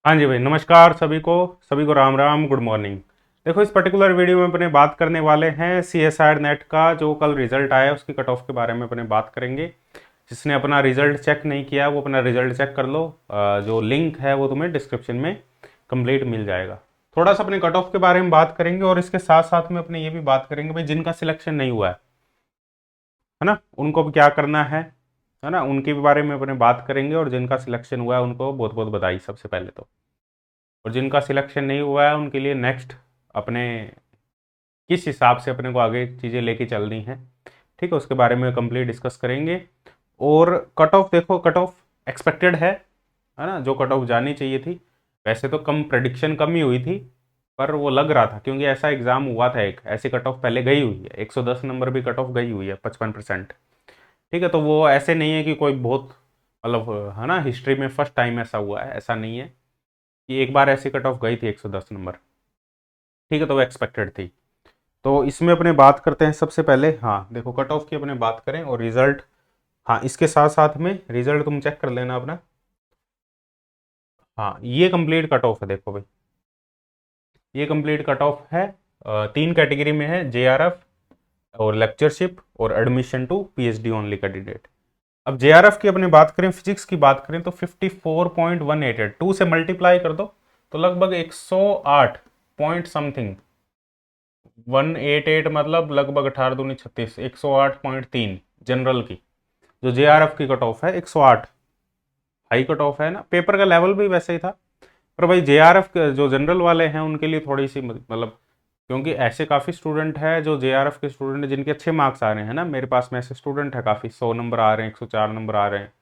हाँ जी भाई, नमस्कार सभी को राम राम, गुड मॉर्निंग। देखो, इस पर्टिकुलर वीडियो में अपने बात करने वाले हैं CSIR नेट का जो कल रिजल्ट आया उसकी कट ऑफ के बारे में अपने बात करेंगे। जिसने अपना रिजल्ट चेक नहीं किया वो अपना रिजल्ट चेक कर लो। जो लिंक है वो तुम्हें डिस्क्रिप्शन में कंप्लीट मिल जाएगा। थोड़ा सा अपने कट ऑफ के बारे में बात करेंगे और इसके साथ साथ में अपने ये भी बात करेंगे भाई, जिनका सिलेक्शन नहीं हुआ है ना, उनको अब क्या करना है ना, उनके बारे में अपने बात करेंगे। और जिनका सिलेक्शन हुआ है उनको बहुत बहुत बधाई सबसे पहले तो। और जिनका सिलेक्शन नहीं हुआ है उनके लिए नेक्स्ट अपने किस हिसाब से अपने को आगे चीज़ें लेके चलनी है, ठीक है, उसके बारे में कंप्लीट डिस्कस करेंगे। और कट ऑफ देखो, कट ऑफ एक्सपेक्टेड है ना, जो कट ऑफ जानी चाहिए थी। वैसे तो कम प्रेडिक्शन कम ही हुई थी, पर वो लग रहा था क्योंकि ऐसा एग्जाम हुआ था, एक ऐसी कट ऑफ पहले गई हुई है, 110 नंबर भी कट ऑफ गई हुई है 55%। ठीक है, तो वो ऐसे नहीं है कि कोई बहुत मतलब है ना, हिस्ट्री में फर्स्ट टाइम ऐसा हुआ है, ऐसा नहीं है कि एक बार ऐसी कट ऑफ गई थी 110 नंबर। ठीक है, तो वो एक्सपेक्टेड थी। तो इसमें अपने बात करते हैं सबसे पहले। हाँ देखो, कट ऑफ की अपने बात करें और रिजल्ट। हाँ, इसके साथ साथ में रिजल्ट तुम चेक कर लेना अपना। हाँ, ये कंप्लीट कट ऑफ है, देखो भाई, ये कंप्लीट कट ऑफ है। तीन कैटेगरी में है, JRF और लेक्चरशिप और admission to PhD only candidate. अब JRF की अपने बात करें, फिजिक्स की बात करें तो 54.188 2 से मल्टीप्लाई कर दो तो लगभग 108 पॉइंट समथिंग 188, मतलब लगभग 18 दूनी 36, 108.3 जनरल की। जो JRF की कट ऑफ है 108, हाई कट ऑफ है ना, पेपर का लेवल भी वैसे ही था। पर भाई JRF के जो जनरल वाले हैं उनके लिए थोड़ी सी मतलब, क्योंकि ऐसे काफ़ी स्टूडेंट हैं जो JRF के स्टूडेंट हैं जिनके अच्छे मार्क्स आ रहे हैं ना, मेरे पास में ऐसे स्टूडेंट है काफ़ी, 100 नंबर आ रहे हैं, 104 नंबर आ रहे हैं, है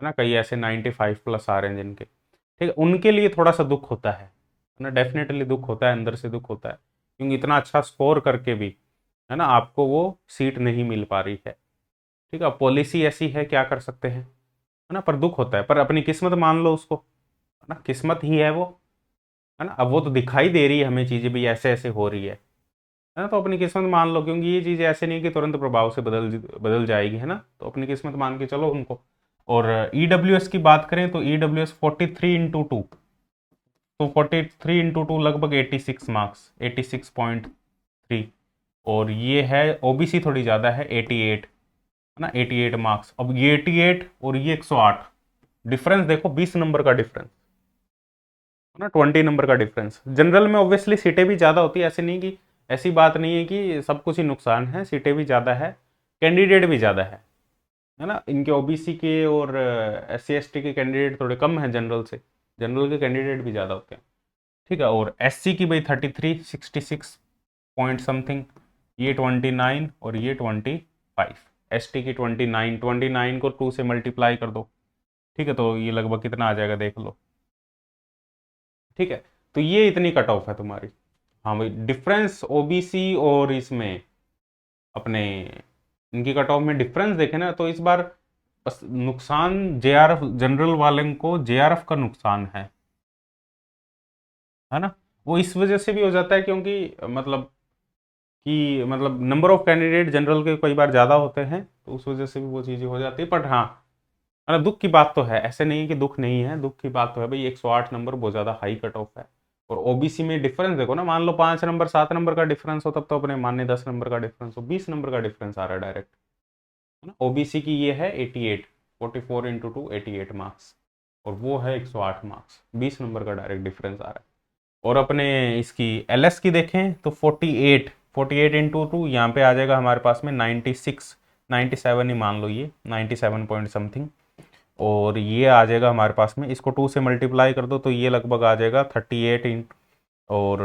ना, कई ऐसे 95 प्लस आ रहे हैं जिनके। ठीक है, उनके लिए थोड़ा सा दुख होता है ना, डेफिनेटली दुख होता है, अंदर से दुख होता है, क्योंकि इतना अच्छा स्कोर करके भी है ना आपको वो सीट नहीं मिल पा रही है। ठीक है, पॉलिसी ऐसी है, क्या कर सकते हैं, है ना, पर दुख होता है, पर अपनी किस्मत मान लो उसको, है ना, किस्मत ही है वो, है ना। अब वो तो दिखाई दे रही है हमें चीज़ें भी ऐसे ऐसे हो रही है ना, तो अपनी किस्मत मान लो, क्योंकि ये चीज़ ऐसे नहीं कि तुरंत प्रभाव से बदल बदल जाएगी, है ना, तो अपनी किस्मत मान के चलो उनको। और EWS की बात करें तो EWS 43x2, तो 43x2 लगभग 86 मार्क्स, 86.3। और ये है OBC थोड़ी ज़्यादा है, 88, है ना, 88 मार्क्स। अब ये 88 और ये 108, डिफरेंस देखो, 20 नंबर का डिफरेंस, है ना, 20 नंबर का डिफरेंस। जनरल में ऑब्वियसली सीटें भी ज़्यादा होती है, ऐसे नहीं कि, ऐसी बात नहीं है कि सब कुछ ही नुकसान है, सीटें भी ज़्यादा है, कैंडिडेट भी ज़्यादा है ना, इनके OBC के और SC ST के कैंडिडेट थोड़े कम हैं जनरल से, जनरल के कैंडिडेट भी ज़्यादा होते हैं। ठीक है, और SC की भाई 33, 66 पॉइंट समथिंग, ये 29 और ये 25। ST की 29, 29 को 2 से मल्टीप्लाई कर दो, ठीक है, तो ये लगभग कितना आ जाएगा देख लो। ठीक है, तो ये इतनी कट ऑफ है तुम्हारी। हाँ भाई, डिफरेंस OBC और इसमें अपने इनकी कट ऑफ में डिफरेंस देखे ना, तो इस बार बस नुकसान JRF जनरल वाले को, JRF का नुकसान है ना। वो इस वजह से भी हो जाता है क्योंकि मतलब मतलब नंबर ऑफ कैंडिडेट जनरल के कई बार ज़्यादा होते हैं, तो उस वजह से भी वो चीज़ें हो जाती है। बट हाँ, मतलब दुख की बात तो है, ऐसे नहीं है कि दुख नहीं है, दुख की बात तो है भाई, 108 नंबर बहुत ज़्यादा हाई कट ऑफ है। और OBC में डिफरेंस देखो ना, मान लो 5 नंबर 7 नंबर का डिफरेंस हो, तब तो अपने मान्य 10 नंबर का डिफरेंस हो, 20 नंबर का डिफरेंस आ रहा है डायरेक्ट, है ना। OBC की ये है 88, 44x2 88 मार्क्स, और वो है 108 मार्क्स, 20 नंबर का डायरेक्ट डिफरेंस आ रहा है। और अपने इसकी LS की देखें तो 48, 48x2 यहाँ पे आ जाएगा हमारे पास में 96, 97 ही मान लो, ये 97 पॉइंट समथिंग। और ये आ जाएगा हमारे पास में, इसको 2 से मल्टीप्लाई कर दो तो ये लगभग आ जाएगा 38 इन, और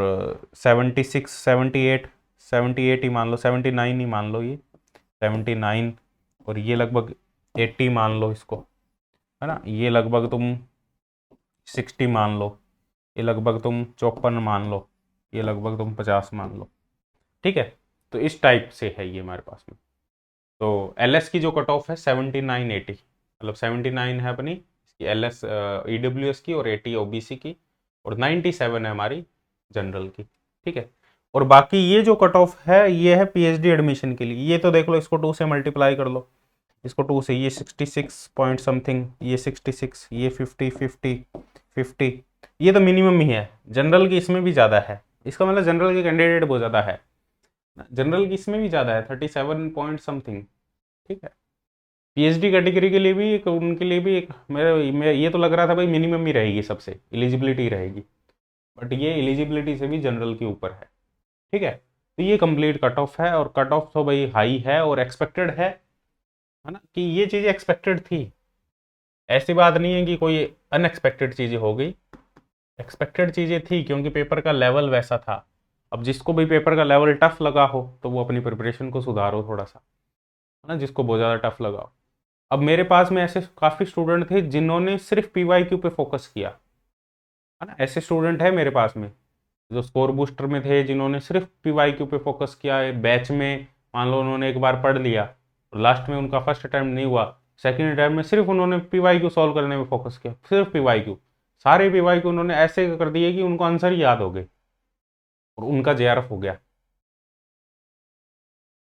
76, 78, 78 ही मान लो, 79 ही मान लो ये, 79। और ये लगभग 80 मान लो इसको, है ना, ये लगभग तुम 60 मान लो, ये लगभग तुम 54 मान लो, ये लगभग तुम 50 मान लो। ठीक है, तो इस टाइप से है ये हमारे पास में। तो LS की जो कट ऑफ है 79, 80, मतलब 79 है अपनी इसकी LS EWS की, और 80 OBC की, और 97 है हमारी जनरल की। ठीक है, और बाकी ये जो कट ऑफ है ये है PhD एडमिशन के लिए, ये तो देख लो, इसको 2 से मल्टीप्लाई कर लो, इसको 2 से, ये 66 पॉइंट समथिंग, ये 66, ये 50, 50, 50, ये तो मिनिमम ही है, जनरल की इसमें भी ज़्यादा है, इसका मतलब जनरल के कैंडिडेट बहुत ज़्यादा है, जनरल की इसमें भी ज़्यादा है 37 पॉइंट समथिंग। ठीक है, पीएचडी कैटेगरी के लिए भी एक, उनके लिए भी एक, मेरे ये तो लग रहा था भाई मिनिमम ही रहेगी, सबसे एलिजिबिलिटी रहेगी, बट ये एलिजिबिलिटी से भी जनरल के ऊपर है। ठीक है, तो ये कंप्लीट कट ऑफ है, और कट ऑफ तो भाई हाई है और एक्सपेक्टेड है ना, कि ये चीज़ें एक्सपेक्टेड थी, ऐसी बात नहीं है कि कोई अनएक्सपेक्टेड चीज़ें हो गई, एक्सपेक्टेड चीज़ें थी, क्योंकि पेपर का लेवल वैसा था। अब जिसको भी पेपर का लेवल टफ लगा हो तो वो अपनी प्रिपरेशन को सुधारो थोड़ा सा, है ना, जिसको बहुत ज़्यादा टफ लगा हो। अब मेरे पास में ऐसे काफ़ी स्टूडेंट थे जिन्होंने सिर्फ पीवाईक्यू पे फोकस किया, है ना, ऐसे स्टूडेंट है मेरे पास में जो स्कोर बूस्टर में थे, जिन्होंने सिर्फ पीवाईक्यू पे फोकस किया है बैच में। मान लो उन्होंने एक बार पढ़ लिया, लास्ट में उनका फर्स्ट अटैम्प्ट नहीं हुआ, सेकंड अटैम्प्ट में सिर्फ उन्होंने पीवाईक्यू सॉल्व करने में फोकस किया, सिर्फ पीवाईक्यू, सारे पीवाईक्यू उन्होंने ऐसे कर दिए कि उनको आंसर याद हो गए और उनका जेआरएफ हो गया।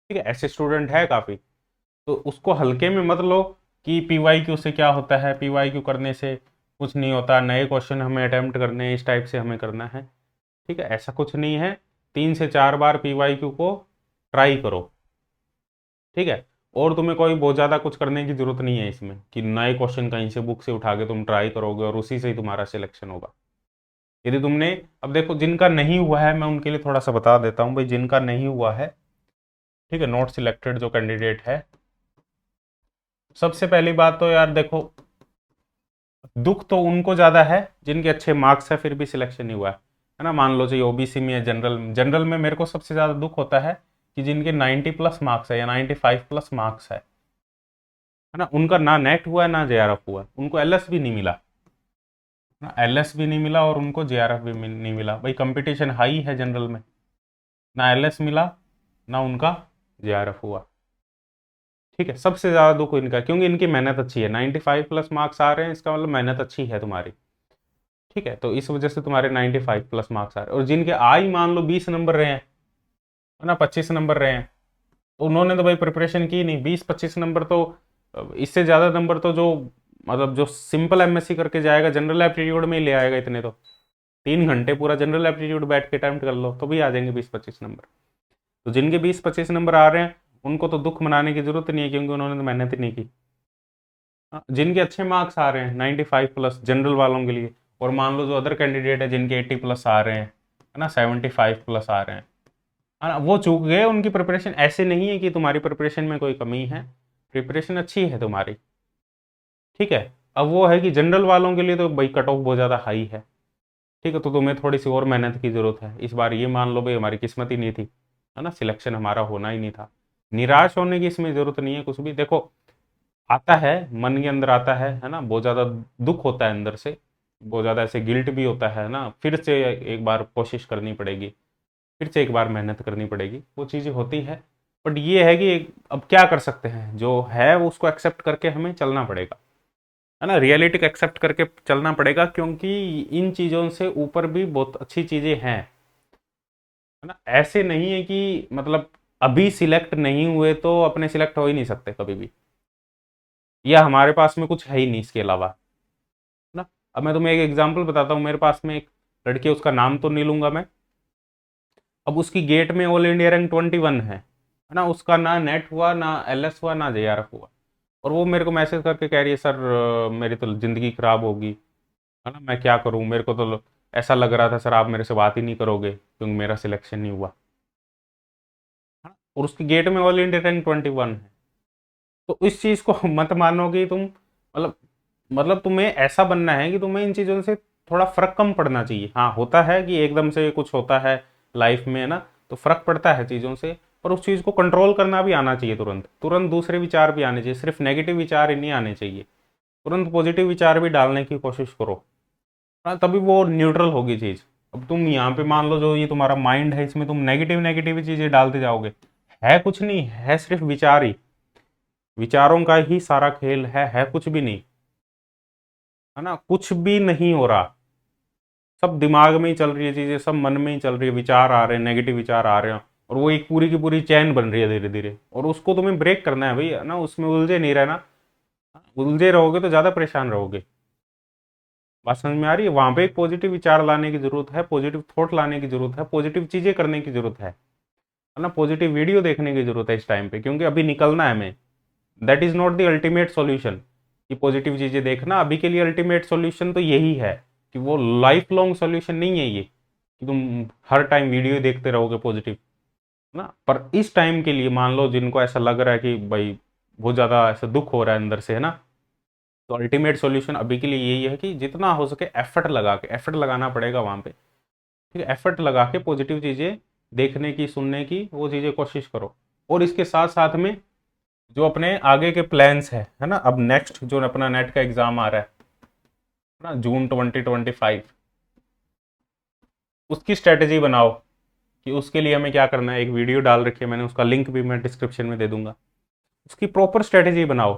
ठीक है, ऐसे स्टूडेंट है काफ़ी, तो उसको हल्के में मत लो कि पीवाईक्यू से क्या होता है, पीवाईक्यू करने से कुछ नहीं होता, नए क्वेश्चन हमें अटेम्प्ट करने हैं, इस टाइप से हमें करना है। ठीक है, ऐसा कुछ नहीं है, 3 से 4 बार पीवाईक्यू को ट्राई करो। ठीक है, और तुम्हें कोई बहुत ज़्यादा कुछ करने की जरूरत नहीं है इसमें कि नए क्वेश्चन कहीं से बुक से उठा के तुम ट्राई करोगे और उसी से ही तुम्हारा सिलेक्शन होगा। यदि तुमने, अब देखो जिनका नहीं हुआ है मैं उनके लिए थोड़ा सा बता देता हूँ भाई, जिनका नहीं हुआ है, ठीक है, नॉट सिलेक्टेड जो कैंडिडेट है, सबसे पहली बात तो यार देखो, दुख तो उनको ज़्यादा है जिनके अच्छे मार्क्स है फिर भी सिलेक्शन नहीं हुआ है ना। मान लो चाहिए ओबीसी में या जनरल में मेरे को सबसे ज़्यादा दुख होता है कि जिनके 90 प्लस मार्क्स है या 95 प्लस मार्क्स है ना, उनका ना नेट हुआ है ना जेआरएफ हुआ है, उनको एलएस भी नहीं मिला ना, एलएस भी नहीं मिला और उनको जेआरएफ भी नहीं मिला। भाई कंपटीशन हाई है जनरल में, ना एलएस मिला ना उनका जेआरएफ हुआ। ठीक है, सबसे ज़्यादा दुख इनका, क्योंकि इनकी मेहनत अच्छी है, 95 प्लस मार्क्स आ रहे हैं, इसका मतलब मेहनत अच्छी है तुम्हारी। ठीक है, तो इस वजह से तुम्हारे 95 प्लस मार्क्स आ रहे हैं, और जिनके आई मान लो 20 नंबर रहे हैं, है ना, 25 नंबर रहे हैं, तो उन्होंने तो भाई प्रिपरेशन की नहीं, 20-25 नंबर तो, इससे ज़्यादा नंबर तो जो, मतलब जो सिंपल एमएससी करके जाएगा जनरल एप्टीट्यूड में ही ले आएगा इतने तो, 3 घंटे पूरा जनरल एप्टीट्यूड बैठ के अटेम्प्ट कर लो तो भी आ जाएंगे 20-25 नंबर। तो जिनके 20-25 नंबर आ रहे हैं उनको तो दुख मनाने की जरूरत नहीं है, क्योंकि उन्होंने तो मेहनत ही नहीं की। हाँ, जिनके अच्छे मार्क्स आ रहे हैं 95 प्लस जनरल वालों के लिए, और मान लो जो अदर कैंडिडेट है जिनके 80 प्लस आ रहे हैं, है ना, 75 प्लस आ रहे हैं, है ना, वो चूक गए, उनकी प्रिपरेशन ऐसे नहीं है कि तुम्हारी प्रिपरेशन में कोई कमी है, प्रिपरेशन अच्छी है तुम्हारी। ठीक है, अब वो है कि जनरल वालों के लिए तो भाई कट ऑफ बहुत ज़्यादा हाई है। ठीक है, तो तुम्हें थोड़ी सी और मेहनत की ज़रूरत है इस बार, ये मान लो भाई हमारी किस्मत ही नहीं थी, है ना, सिलेक्शन हमारा होना ही नहीं था। निराश होने की इसमें ज़रूरत नहीं है कुछ भी। देखो आता है, मन के अंदर आता है ना, बहुत ज़्यादा दुख होता है अंदर से, बहुत ज़्यादा ऐसे गिल्ट भी होता है ना, फिर से एक बार कोशिश करनी पड़ेगी, फिर से एक बार मेहनत करनी पड़ेगी, वो चीज़ें होती है। बट ये है कि अब क्या कर सकते हैं, जो है वो उसको एक्सेप्ट करके हमें चलना पड़ेगा, है ना, रियलिटी को एक्सेप्ट करके चलना पड़ेगा, क्योंकि इन चीज़ों से ऊपर भी बहुत अच्छी चीज़ें हैं, है ना। ऐसे नहीं है कि मतलब अभी सिलेक्ट नहीं हुए तो अपने सिलेक्ट हो ही नहीं सकते कभी भी, या हमारे पास में कुछ है ही नहीं इसके अलावा, है ना। अब मैं तुम्हें एक एग्जांपल बताता हूँ, मेरे पास में एक लड़की है, उसका नाम तो नहीं लूंगा मैं। अब उसकी गेट में ऑल इंडिया रैंक 21 है ना, उसका ना नेट हुआ ना एलएस हुआ ना जेआरएफ हुआ, और वो मेरे को मैसेज करके कह रही है सर मेरी तो ज़िंदगी खराब होगी, है ना, मैं क्या करूँ, मेरे को तो ऐसा लग रहा था सर आप मेरे से बात ही नहीं करोगे क्योंकि मेरा सिलेक्शन नहीं हुआ, है ना, और उसकी गेट में ऑल इंडिया रैंक 21 है। तो इस चीज़ को मत मानो कि तुम, मतलब तुम्हें ऐसा बनना है कि तुम्हें इन चीज़ों से थोड़ा फर्क कम पड़ना चाहिए। हाँ होता है कि एकदम से कुछ होता है लाइफ में, है ना, तो फर्क पड़ता है चीज़ों से, पर उस चीज़ को कंट्रोल करना भी आना चाहिए, तुरंत तुरंत दूसरे विचार भी आने चाहिए, सिर्फ नेगेटिव विचार ही नहीं आने चाहिए, तुरंत पॉजिटिव विचार भी डालने की कोशिश करो, हाँ, तभी वो न्यूट्रल होगी चीज़। अब तुम यहाँ पे मान लो जो ये तुम्हारा माइंड है इसमें तुम नेगेटिव नेगेटिव चीज़ें डालते जाओगे, है कुछ नहीं, है सिर्फ विचार ही, विचारों का ही सारा खेल है कुछ भी नहीं, है ना, कुछ भी नहीं हो रहा, सब दिमाग में ही चल रही है चीजें, सब मन में ही चल रही है, विचार आ रहे हैं, नेगेटिव विचार आ रहे हैं, और वो एक पूरी की पूरी चैन बन रही है धीरे धीरे, और उसको तुम्हें ब्रेक करना है भाई, है ना, उसमें उलझे नहीं रहना, उलझे रहोगे तो ज्यादा परेशान रहोगे। बात समझ में आ रही है? वहां पे एक पॉजिटिव विचार लाने की जरूरत है, पॉजिटिव थॉट लाने की जरूरत है, पॉजिटिव चीजें करने की जरूरत है ना, पॉजिटिव वीडियो देखने की जरूरत है इस टाइम पे, क्योंकि अभी निकलना है हमें। That is not the ultimate solution कि पॉजिटिव चीजें देखना। अभी के लिए अल्टीमेट सॉल्यूशन तो यही है कि वो लाइफ लॉन्ग सॉल्यूशन नहीं है ये कि तुम हर टाइम वीडियो देखते रहोगे पॉजिटिव ना। पर इस टाइम के लिए मान लो जिनको ऐसा लग रहा है कि भाई बहुत ज़्यादा ऐसा दुख हो रहा है अंदर से, है ना, तो अल्टीमेट सॉल्यूशन अभी के लिए यही है कि जितना हो सके एफर्ट लगा के, एफर्ट लगाना पड़ेगा वहाँ पे, ठीक है, एफर्ट लगा के पॉजिटिव चीज़ें देखने की, सुनने की, वो चीज़ें कोशिश करो। और इसके साथ साथ में जो अपने आगे के प्लान्स है ना, अब नेक्स्ट जो अपना नेट का एग्जाम आ रहा है ना, जून 2025, उसकी स्ट्रेटेजी बनाओ कि उसके लिए हमें क्या करना है। एक वीडियो डाल रखी है मैंने, उसका लिंक भी मैं डिस्क्रिप्शन में दे दूंगा। उसकी प्रॉपर स्ट्रेटेजी बनाओ।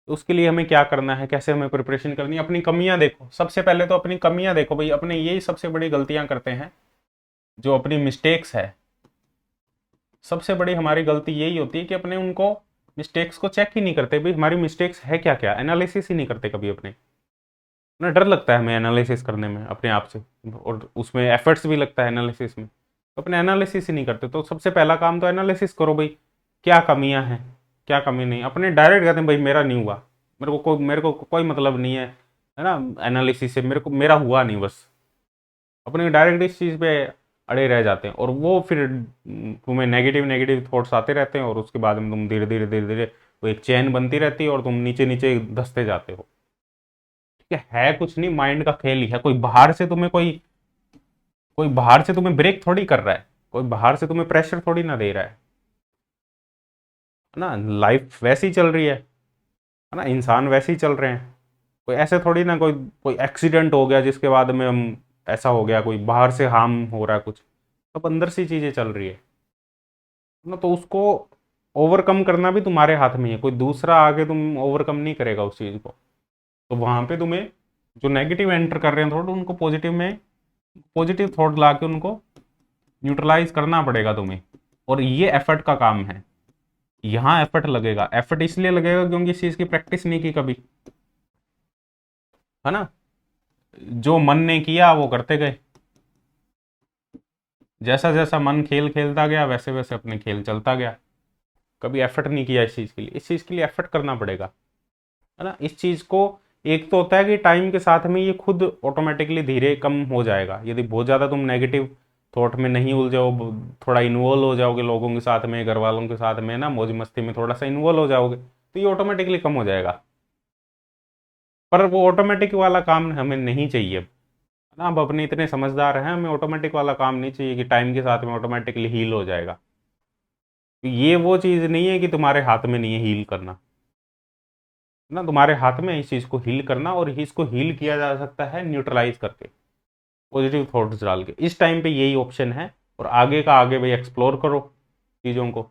तो उसके लिए हमें क्या करना है, कैसे हमें प्रिपरेशन करनी है, अपनी कमियां देखो। सबसे पहले तो अपनी कमियां देखो भाई, अपने यही सबसे बड़ी गलतियां करते हैं, जो अपनी मिस्टेक्स है। सबसे बड़ी हमारी गलती यही होती है कि अपने उनको मिस्टेक्स को चेक ही नहीं करते भाई, हमारी मिस्टेक्स है क्या क्या, एनालिसिस ही नहीं करते कभी अपने ना। डर लगता है हमें एनालिसिस करने में अपने आप से, और उसमें एफर्ट्स भी लगता है एनालिसिस में, तो अपने एनालिसिस ही नहीं करते। तो सबसे पहला काम तो एनालिसिस करो भाई, क्या कमियां हैं, क्या कमी नहीं। अपने डायरेक्ट कहते हैं भाई मेरा नहीं हुआ, मेरे को कोई मतलब नहीं है ना, एनालिसिस से मेरे को, मेरा हुआ नहीं बस। अपने डायरेक्ट इस चीज़ पे अड़े रह जाते हैं, और वो फिर तुम्हें नेगेटिव नेगेटिव थॉट्स आते रहते हैं, और उसके बाद में तुम धीरे धीरे धीरे धीरे वो एक चेन बनती रहती है, और तुम नीचे नीचे धंसते जाते हो। ठीक है कुछ नहीं, माइंड का खेल ही है। कोई बाहर से तुम्हें ब्रेक थोड़ी कर रहा है, कोई बाहर से तुम्हें प्रेशर थोड़ी ना दे रहा है ना। लाइफ वैसी ही चल रही है ना, इंसान वैसे ही चल रहे हैं। कोई ऐसे थोड़ी ना, कोई कोई एक्सीडेंट हो गया जिसके बाद में हम, ऐसा हो गया, कोई बाहर से हार्म हो रहा है कुछ, सब अंदर से चीजें चल रही है ना। तो उसको ओवरकम करना भी तुम्हारे हाथ में है, कोई दूसरा आके तुम ओवरकम नहीं करेगा उस चीज को। तो वहां पे तुम्हें जो नेगेटिव एंटर कर रहे हैं थोड़ा, उनको पॉजिटिव में, पॉजिटिव थॉट ला के उनको न्यूट्रलाइज करना पड़ेगा तुम्हें। और ये एफर्ट का काम है, यहाँ एफर्ट लगेगा। एफर्ट इसलिए लगेगा क्योंकि इस चीज की प्रैक्टिस नहीं की कभी, है ना। जो मन ने किया वो करते गए, जैसा जैसा मन खेल खेलता गया वैसे वैसे अपने खेल चलता गया। कभी एफर्ट नहीं किया इस चीज के लिए। इस चीज के लिए एफर्ट करना पड़ेगा, है ना। इस चीज को, एक तो होता है कि टाइम के साथ में ये खुद ऑटोमेटिकली धीरे कम हो जाएगा, यदि बहुत ज्यादा तुम नेगेटिव थॉट में नहीं उलझो, थोड़ा इन्वॉल्व हो जाओगे लोगों के साथ में, घर वालों के साथ में ना, मौज मस्ती में थोड़ा सा इन्वॉल्व हो जाओगे, तो ये ऑटोमेटिकली कम हो जाएगा। पर वो ऑटोमेटिक वाला काम हमें नहीं चाहिए अब, है ना। अब अपने इतने समझदार हैं, हमें ऑटोमेटिक वाला काम नहीं चाहिए कि टाइम के साथ में ऑटोमेटिकली हील हो जाएगा। तो ये वो चीज़ नहीं है कि तुम्हारे हाथ में नहीं है हील करना, है ना। तुम्हारे हाथ में है इस चीज़ को हील करना, और इसको हील किया जा सकता है न्यूट्रलाइज करके, पॉजिटिव थॉट्स डाल के। इस टाइम पे यही ऑप्शन है, और आगे का आगे भाई एक्सप्लोर करो चीज़ों को,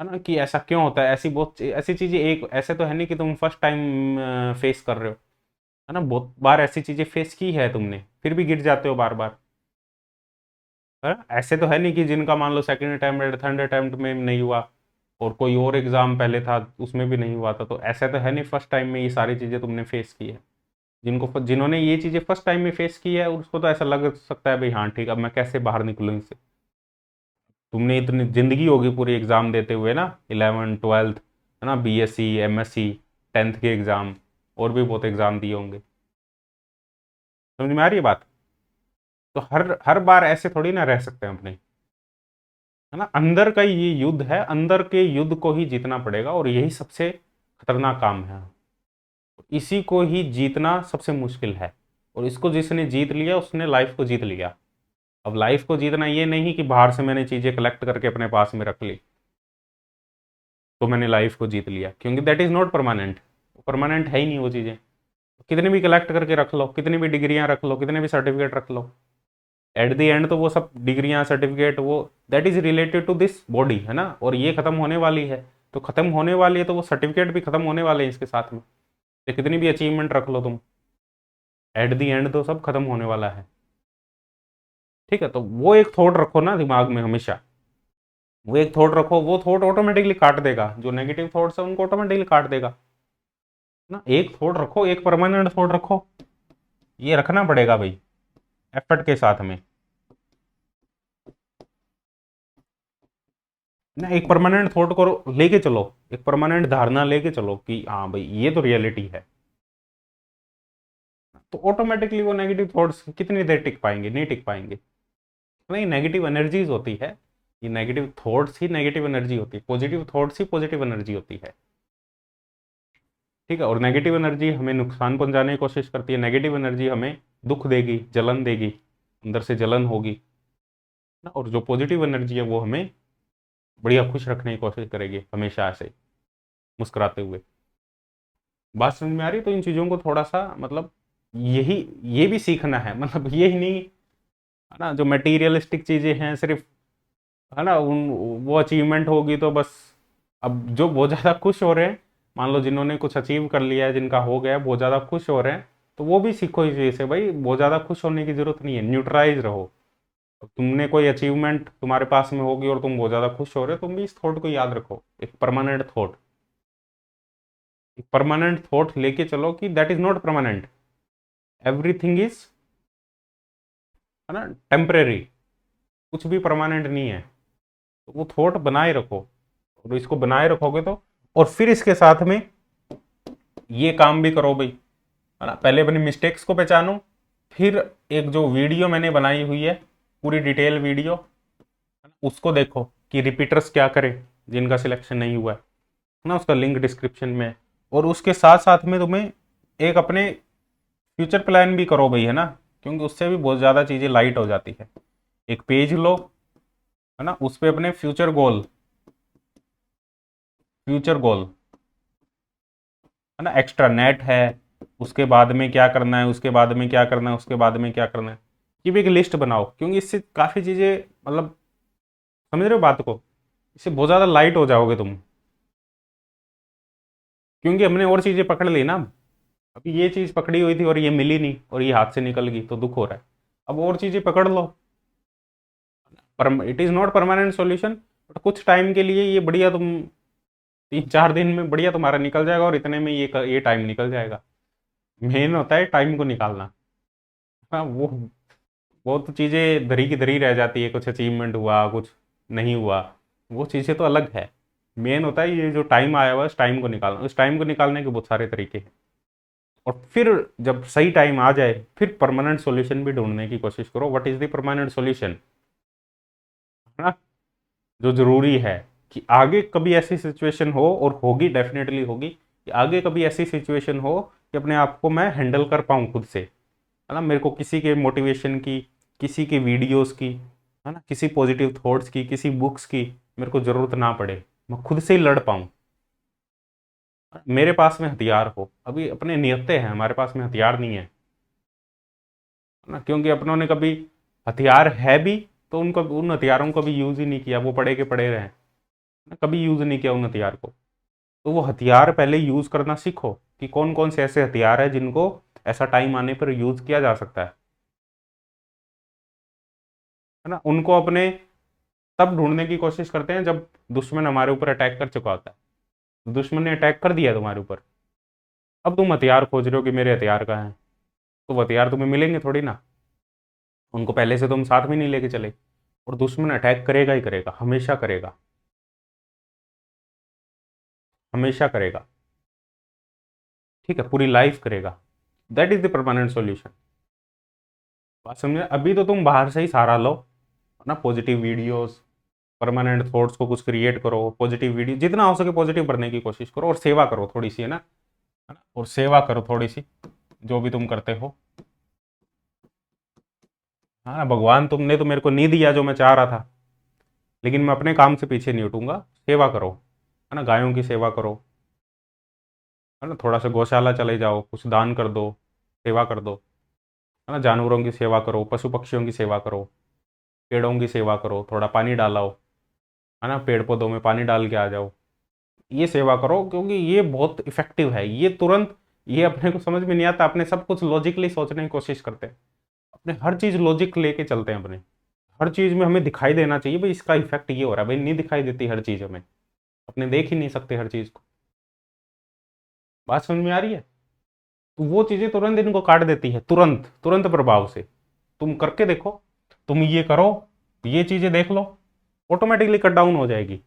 है ना। कि ऐसा क्यों होता है, ऐसी बहुत ऐसी चीज़ें, एक ऐसे तो है नहीं कि तुम फर्स्ट टाइम फेस कर रहे हो, है ना। बहुत बार ऐसी चीज़ें फेस की है तुमने, फिर भी गिर जाते हो बार बार, है ना। ऐसे तो है नहीं कि जिनका मान लो सेकंड अटेम्प्ट थर्ड अटेम्प्ट में नहीं हुआ, और कोई और एग्जाम पहले था उसमें भी नहीं हुआ था, तो ऐसा तो है नहीं फर्स्ट टाइम में ये सारी चीज़ें तुमने फेस की है। जिन्होंने ये चीज़ें फर्स्ट टाइम में फेस की है, उसको तो ऐसा लग सकता है भाई हाँ ठीक, अब मैं कैसे बाहर निकलूँ इससे। तुमने इतनी जिंदगी होगी पूरी एग्जाम देते हुए ना, 11 12, है ना, बीएससी एमएससी, 10th के एग्जाम, और भी बहुत एग्जाम दिए होंगे। समझ में आ रही है बात? तो हर हर बार ऐसे थोड़ी ना रह सकते हैं अपने, है ना। अंदर का ये युद्ध है, अंदर के युद्ध को ही जीतना पड़ेगा, और यही सबसे खतरनाक काम है। इसी को ही जीतना सबसे मुश्किल है, और इसको जिसने जीत लिया उसने लाइफ को जीत लिया। अब लाइफ को जीतना ये नहीं कि बाहर से मैंने चीजें कलेक्ट करके अपने पास में रख ली तो मैंने लाइफ को जीत लिया, क्योंकि that is not permanent. Permanent है ही नहीं वो चीजें। कितनी भी कलेक्ट करके रख लो, कितनी भी डिग्रियां रख लो, कितने भी सर्टिफिकेट रख लो, एट द एंड तो वो सब डिग्रियां सर्टिफिकेट वो that is related to this body, है ना। और ये खत्म होने वाली है, तो खत्म होने वाली है, तो वो सर्टिफिकेट भी खत्म होने वाले हैं इसके साथ में। तो कितनी भी अचीवमेंट रख लो तुम, एट द एंड तो सब खत्म होने वाला है। ठीक है, तो वो एक थॉट रखो ना दिमाग में हमेशा। वो एक थॉट रखो, वो थॉट ऑटोमेटिकली काट देगा, जो नेगेटिव थॉट्स है उनको ऑटोमेटिकली काट देगा ना। एक थॉट रखो, एक परमानेंट थॉट रखो, ये रखना पड़ेगा भाई एफर्ट के साथ में ना। एक परमानेंट थॉट को लेके चलो, एक परमानेंट धारणा लेके चलो कि हाँ भाई ये तो रियलिटी है, तो ऑटोमेटिकली वो नेगेटिव थॉट्स कितनी देर टिक पाएंगे, नहीं टिक पाएंगे। नहीं, नेगेटिव एनर्जीज होती है, ये नेगेटिव थॉट्स ही नेगेटिव एनर्जी होती है, पॉजिटिव थॉट्स ही पॉजिटिव एनर्जी होती है। ठीक है, और नेगेटिव एनर्जी हमें नुकसान पहुंचाने की कोशिश करती है, नेगेटिव एनर्जी हमें दुख देगी, जलन देगी, अंदर से जलन होगी ना। और जो पॉजिटिव एनर्जी है वो हमें बढ़िया खुश रखने की कोशिश करेगी, हमेशा ऐसे मुस्कुराते हुए। बात समझ में आ रही है? तो इन चीज़ों को थोड़ा सा मतलब यही ये भी सीखना है, मतलब यही नहीं है ना जो मटेरियलिस्टिक चीज़ें हैं सिर्फ, है ना, उन वो अचीवमेंट होगी तो बस। अब जो बहुत ज़्यादा खुश हो रहे हैं, मान लो जिन्होंने कुछ अचीव कर लिया है, जिनका हो गया बहुत ज़्यादा खुश हो रहे हैं, तो वो भी सीखो इस चीज़ से भाई, बहुत ज़्यादा खुश होने की जरूरत नहीं है, न्यूट्रलाइज रहो। अब तुमने कोई अचीवमेंट तुम्हारे पास में होगी और तुम बहुत ज़्यादा खुश हो रहे हो, तुम भी इस थॉट को याद रखो, एक परमानेंट थॉट, एक परमानेंट थॉट लेके चलो कि that is not permanent, everything is, है ना, टेम्परेरी, कुछ भी परमानेंट नहीं है। तो वो थॉट बनाए रखो, और इसको बनाए रखोगे तो, और फिर इसके साथ में ये काम भी करो भाई, है ना, पहले अपनी मिस्टेक्स को पहचानो, फिर एक जो वीडियो मैंने बनाई हुई है पूरी डिटेल वीडियो, उसको देखो कि रिपीटर्स क्या करें जिनका सिलेक्शन नहीं हुआ है ना, उसका लिंक डिस्क्रिप्शन में है। और उसके साथ साथ में तुम्हें एक अपने फ्यूचर प्लान भी करो भाई, है ना, क्योंकि उससे भी बहुत ज़्यादा चीज़ें लाइट हो जाती है। एक पेज लो, है ना, उस पर अपने फ्यूचर गोल, फ्यूचर गोल, है ना, एक्स्ट्रा नेट है, उसके बाद में क्या करना है, उसके बाद में क्या करना है, उसके बाद में क्या करना है, ये भी एक लिस्ट बनाओ, क्योंकि इससे काफ़ी चीज़ें मतलब, समझ रहे हो बात को, इससे बहुत ज़्यादा लाइट हो जाओगे तुम, क्योंकि हमने और चीज़ें पकड़ ली ना। अभी ये चीज़ पकड़ी हुई थी और ये मिली नहीं और ये हाथ से निकल गई तो दुख हो रहा है। अब और चीज़ें पकड़ लो, पर it is not permanent solution, but कुछ टाइम के लिए ये बढ़िया, तुम 3-4 दिन में बढ़िया तुम्हारा निकल जाएगा, और इतने में ये टाइम निकल जाएगा। मेन होता है टाइम को निकालना। हाँ, वो तो चीज़ें धरी की धरी रह जाती है, कुछ अचीवमेंट हुआ, कुछ नहीं हुआ, वो चीज़ें तो अलग है। मेन होता है ये जो टाइम आया हुआ है, उस टाइम को निकालना, उस टाइम को निकालने के बहुत सारे तरीके हैं। और फिर जब सही टाइम आ जाए, फिर परमानेंट सॉल्यूशन भी ढूंढने की कोशिश करो, what is the permanent solution, है ना, जो जरूरी है कि आगे कभी ऐसी सिचुएशन हो, और होगी, डेफिनेटली होगी, कि आगे कभी ऐसी सिचुएशन हो कि अपने आप को मैं हैंडल कर पाऊँ खुद से, है ना, मेरे को किसी के मोटिवेशन की, किसी के वीडियोस की, है ना, किसी पॉजिटिव थॉट्स की, किसी बुक्स की मेरे को ज़रूरत ना पड़े, मैं खुद से ही लड़ पाऊँ, मेरे पास में हथियार हो। अभी अपने नियत्ते हैं, हमारे पास में हथियार नहीं है ना, क्योंकि अपनों ने कभी, हथियार है भी तो उनको, उन हथियारों को भी यूज़ ही नहीं किया, वो पड़े के पड़े रहे ना, कभी यूज़ नहीं किया उन हथियार को। तो वो हथियार पहले यूज़ करना सीखो कि कौन कौन से ऐसे हथियार है जिनको ऐसा टाइम आने पर यूज़ किया जा सकता है ना, उनको अपने तब ढूंढने की कोशिश करते हैं जब दुश्मन हमारे ऊपर अटैक कर चुका होता है। दुश्मन ने अटैक कर दिया तुम्हारे ऊपर, अब तुम हथियार खोज रहे हो कि मेरे हथियार कहाँ हैं, तो वो हथियार तुम्हें मिलेंगे थोड़ी ना, उनको पहले से तुम साथ में नहीं लेके चले। और दुश्मन अटैक करेगा ही करेगा, हमेशा करेगा, हमेशा करेगा, ठीक है, पूरी लाइफ करेगा। That is the permanent solution. बात समझे? अभी तो तुम बाहर से ही सहारा लो, है ना, पॉजिटिव वीडियोस, परमानेंट थॉट्स को कुछ क्रिएट करो, पॉजिटिव वीडियो जितना हो सके पॉजिटिव करने की कोशिश करो, और सेवा करो थोड़ी सी, है ना, और सेवा करो थोड़ी सी, जो भी तुम करते हो। हाँ, भगवान तुमने तो मेरे को नहीं दिया जो मैं चाह रहा था, लेकिन मैं अपने काम से पीछे नहीं हटूंगा। सेवा करो, है ना, गायों की सेवा करो, है ना, थोड़ा सा गौशाला चले जाओ, कुछ दान कर दो, सेवा कर दो, है ना, जानवरों की सेवा करो, पशु पक्षियों की सेवा करो, पेड़ों की सेवा करो, थोड़ा पानी डालाओ, है ना, पेड़ पौधों में पानी डाल के आ जाओ, ये सेवा करो, क्योंकि ये बहुत इफेक्टिव है। ये तुरंत, ये अपने को समझ में नहीं आता, अपने सब कुछ लॉजिकली सोचने की कोशिश करते हैं, अपने हर चीज़ लॉजिक लेके चलते हैं अपने, हर चीज़ में हमें दिखाई देना चाहिए भाई इसका इफेक्ट ये हो रहा है, भाई नहीं दिखाई देती हर चीज़ हमें, अपने देख ही नहीं सकते हर चीज़ को। बात समझ में आ रही है? तो वो चीज़ें तुरंत इनको काट देती है, तुरंत तुरंत प्रभाव से। तुम करके देखो, तुम ये करो, ये चीज़ें देख लो, ऑटोमेटिकली कट डाउन हो जाएगी।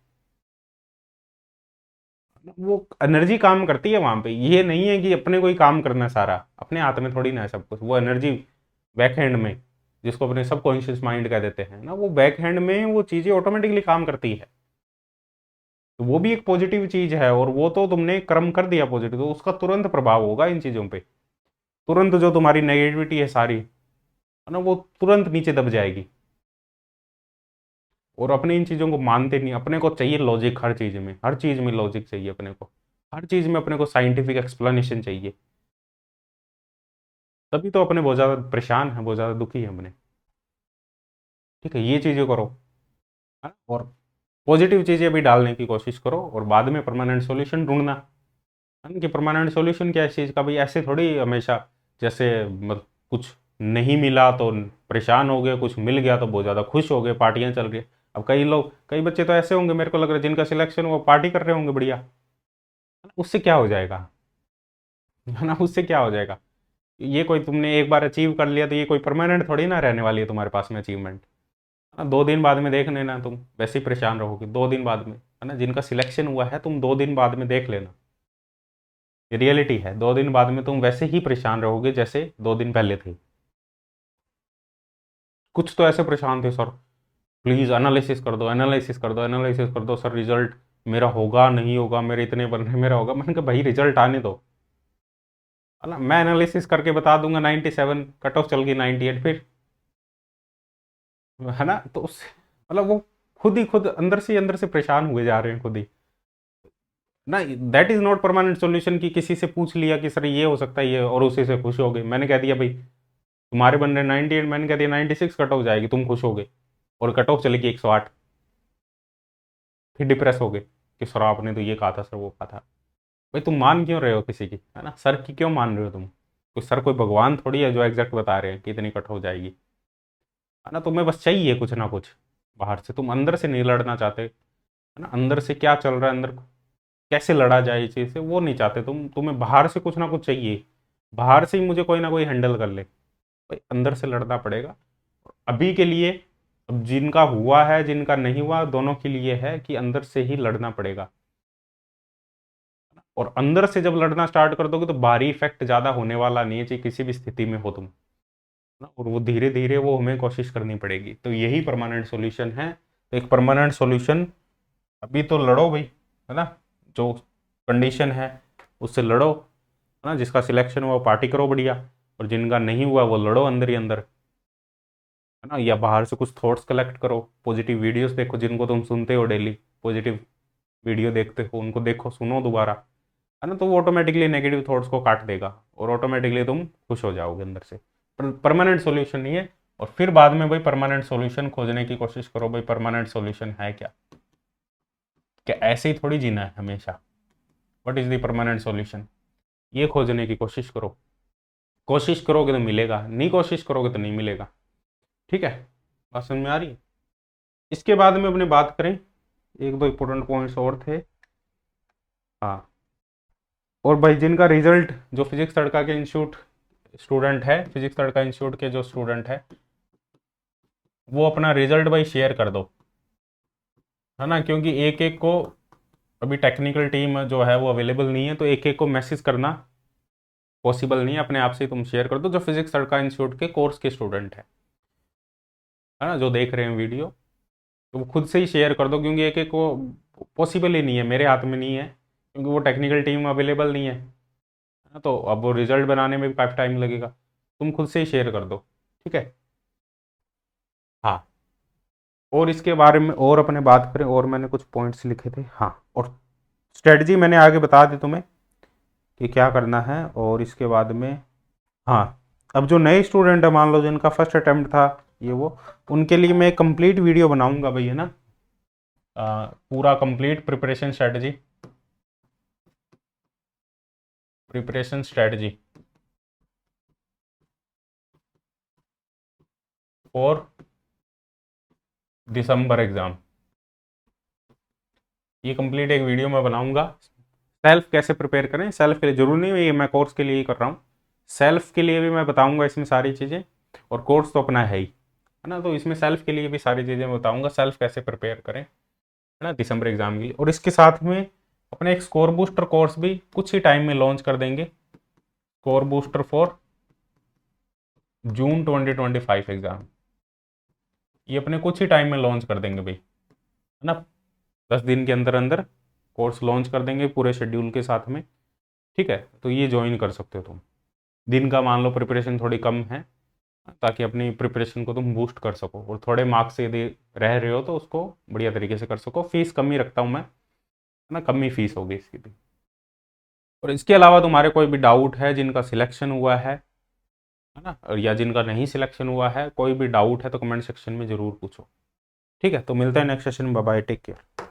वो एनर्जी काम करती है वहां पे, ये नहीं है कि अपने को ही काम करना है सारा, अपने हाथ में थोड़ी ना है सब कुछ। वो एनर्जी बैक हैंड में, जिसको अपने सबकॉन्शियस माइंड कह देते हैं ना, वो बैक हैंड में वो चीज़ें ऑटोमेटिकली काम करती है। तो वो भी एक पॉजिटिव चीज है, और वो तो तुमने कर्म कर दिया पॉजिटिव, तो उसका तुरंत प्रभाव होगा इन चीजों पे। तुरंत जो तुम्हारी नेगेटिविटी है सारी, है ना, वो तुरंत नीचे दब जाएगी। और अपने इन चीजों को मानते नहीं, अपने को चाहिए लॉजिक, हर चीज में, हर चीज में लॉजिक चाहिए अपने को, हर चीज में अपने को साइंटिफिक एक्सप्लेनेशन चाहिए। तभी तो अपने बहुत ज्यादा परेशान है, बहुत ज्यादा दुखी है अपने। ठीक है, ये चीजें करो, है ना? और पॉजिटिव चीजें भी डालने की कोशिश करो, और बाद में परमानेंट सॉल्यूशन ढूंढना, है ना, कि परमानेंट सॉल्यूशन क्या है इस चीज का भाई। ऐसे थोड़ी हमेशा, जैसे मतलब कुछ नहीं मिला तो परेशान हो गए, कुछ मिल गया तो बहुत ज्यादा खुश हो गए, पार्टियां चल रही। अब कई लोग, कई बच्चे तो ऐसे होंगे मेरे को लग रहा है, जिनका सिलेक्शन वो पार्टी कर रहे होंगे बढ़िया, है ना? उससे क्या हो जाएगा, है ना, उससे क्या हो जाएगा। ये कोई तुमने एक बार अचीव कर लिया तो ये कोई परमानेंट थोड़ी ना रहने वाली है तुम्हारे पास में अचीवमेंट, है ना। 2 दिन बाद में देख लेना, तुम वैसे ही परेशान रहोगे 2 दिन बाद में, है ना। जिनका सिलेक्शन हुआ है तुम 2 दिन बाद में देख लेना, ये रियलिटी है। 2 दिन बाद में तुम वैसे ही परेशान रहोगे जैसे 2 दिन पहले थे। कुछ तो ऐसे परेशान थे, सर प्लीज एनालिसिस कर दो, एनालिसिस कर दो, एनालिसिस कर दो सर, रिजल्ट मेरा होगा नहीं होगा, मेरे इतने बन रहे, मेरा होगा। मैंने कहा भाई रिजल्ट आने दो, है ना, मैं एनालिसिस करके बता दूंगा 97, कट ऑफ चल गई 98, फिर, है ना। तो उससे मतलब वो खुद ही खुद अंदर से परेशान हुए जा रहे हैं खुद ही ना। That is not permanent solution कि किसी से पूछ लिया कि सर ये हो सकता है ये, और उसी से खुश हो गए। मैंने कह दिया भाई तुम्हारे बन रहे 98, मैंने कह दिया 96 कट ऑफ जाएगी, तुम खुश हो गए, और कट ऑफ चलेगी 108, फिर डिप्रेस हो गए कि सर आपने तो ये कहा था, सर वो कहा था। भाई तुम मान क्यों रहे हो किसी की, है ना, सर की क्यों मान रहे हो तुम। कोई सर कोई भगवान थोड़ी है जो एग्जैक्ट बता रहे हैं कि इतनी कट हो जाएगी, है ना। तुम्हें बस चाहिए कुछ ना कुछ बाहर से, तुम अंदर से नहीं लड़ना चाहते, है ना। अंदर से क्या चल रहा है, अंदर कैसे लड़ा जाए इस चीज़ से, वो नहीं चाहते तुम। तुम्हें बाहर से कुछ ना कुछ चाहिए, बाहर से ही मुझे कोई ना कोई हैंडल कर ले। भाई अंदर से लड़ना पड़ेगा अभी के लिए। अब जिनका हुआ है जिनका नहीं हुआ, दोनों के लिए है कि अंदर से ही लड़ना पड़ेगा। और अंदर से जब लड़ना स्टार्ट कर दोगे तो बाहरी इफेक्ट ज्यादा होने वाला नहीं है, चाहे किसी भी स्थिति में हो तुम, ना। और वो धीरे धीरे वो हमें कोशिश करनी पड़ेगी, तो यही परमानेंट सॉल्यूशन है। तो एक परमानेंट सॉल्यूशन, अभी तो लड़ो भाई, है ना, जो कंडीशन है उससे लड़ो, है ना। जिसका सिलेक्शन हुआ वो पार्टी करो बढ़िया, और जिनका नहीं हुआ वो लड़ो अंदर ही अंदर, है ना। या बाहर से कुछ थॉट्स कलेक्ट करो, पॉजिटिव वीडियोस देखो जिनको तुम सुनते हो डेली, पॉजिटिव वीडियो देखते हो उनको देखो, सुनो दोबारा, है ना। तो वो ऑटोमेटिकली नेगेटिव थॉट्स को काट देगा, और ऑटोमेटिकली तुम खुश हो जाओगे अंदर से। पर परमानेंट सॉल्यूशन नहीं है। और फिर बाद में भाई परमानेंट सॉल्यूशन खोजने की कोशिश करो, भाई परमानेंट सॉल्यूशन है क्या, क्या ऐसे ही थोड़ी जीना है हमेशा। What is the permanent solution, ये खोजने की कोशिश करो। कोशिश करोगे तो मिलेगा, नहीं कोशिश करोगे तो नहीं मिलेगा। ठीक है, बात समझ में आ रही है। इसके बाद में अपने बात करें, एक दो इंपॉर्टेंट पॉइंट्स और थे। हाँ, और भाई जिनका रिजल्ट, जो फिजिक्स तड़का के इंस्टीट्यूट स्टूडेंट है, फिजिक्स तड़का इंस्टीट्यूट के जो स्टूडेंट है, वो अपना रिजल्ट भाई शेयर कर दो, है ना। क्योंकि एक एक को, अभी टेक्निकल टीम जो है वो अवेलेबल नहीं है, तो एक एक को मैसेज करना पॉसिबल नहीं है। अपने आप से ही तुम शेयर कर दो, जो फिजिक्स तड़का इंस्टीट्यूट के कोर्स के स्टूडेंट है ना, जो देख रहे हैं वीडियो, तो वो खुद से ही शेयर कर दो। क्योंकि एक एक को पॉसिबल ही नहीं है, मेरे हाथ में नहीं है, क्योंकि वो टेक्निकल टीम अवेलेबल नहीं है ना। तो अब वो रिजल्ट बनाने में भी काफ़ी टाइम लगेगा, तुम खुद से ही शेयर कर दो। ठीक है। हाँ, और इसके बारे में और अपने बात करें, और मैंने कुछ पॉइंट्स लिखे थे। हाँ, और स्ट्रेटजी मैंने आगे बता दी तुम्हें कि क्या करना है। और इसके बाद में, हाँ, अब जो नए स्टूडेंट है, मान लो जिनका फर्स्ट अटेम्प्ट था ये वो, उनके लिए मैं कंप्लीट वीडियो बनाऊंगा भाई, है ना। पूरा complete preparation strategy, preparation strategy for December exam, ये कंप्लीट एक वीडियो मैं बनाऊंगा। सेल्फ कैसे प्रिपेयर करें, सेल्फ के लिए जरूरी नहीं है ये मैं कोर्स के लिए ही कर रहा हूँ, सेल्फ के लिए भी मैं बताऊंगा इसमें सारी चीज़ें, और कोर्स तो अपना है ही, है ना। तो इसमें सेल्फ के लिए भी सारी चीज़ें बताऊंगा, सेल्फ कैसे प्रिपेयर करें, है ना, दिसंबर एग्जाम के लिए। और इसके साथ में अपने एक स्कोर बूस्टर कोर्स भी कुछ ही टाइम में लॉन्च कर देंगे, score booster for June 2025 exam. ये अपने कुछ ही टाइम में लॉन्च कर देंगे भाई, है ना। 10 दिन के अंदर अंदर कोर्स लॉन्च कर देंगे पूरे शेड्यूल के साथ में, ठीक है। तो ये ज्वाइन कर सकते हो तुम। दिन का मान लो प्रिपरेशन थोड़ी कम है, ताकि अपनी प्रिपरेशन को तुम बूस्ट कर सको, और थोड़े मार्क्स से यदि रह रहे हो तो उसको बढ़िया तरीके से कर सको। फीस कम ही रखता हूँ मैं, है ना, कम ही फीस होगी इसकी भी। और इसके अलावा तुम्हारे कोई भी डाउट है, जिनका सिलेक्शन हुआ है ना, और या जिनका नहीं सिलेक्शन हुआ है, कोई भी डाउट है तो कमेंट सेक्शन में ज़रूर पूछो, ठीक है। तो मिलते हैं नेक्स्ट सेशन में, बाय बाय, टेक केयर।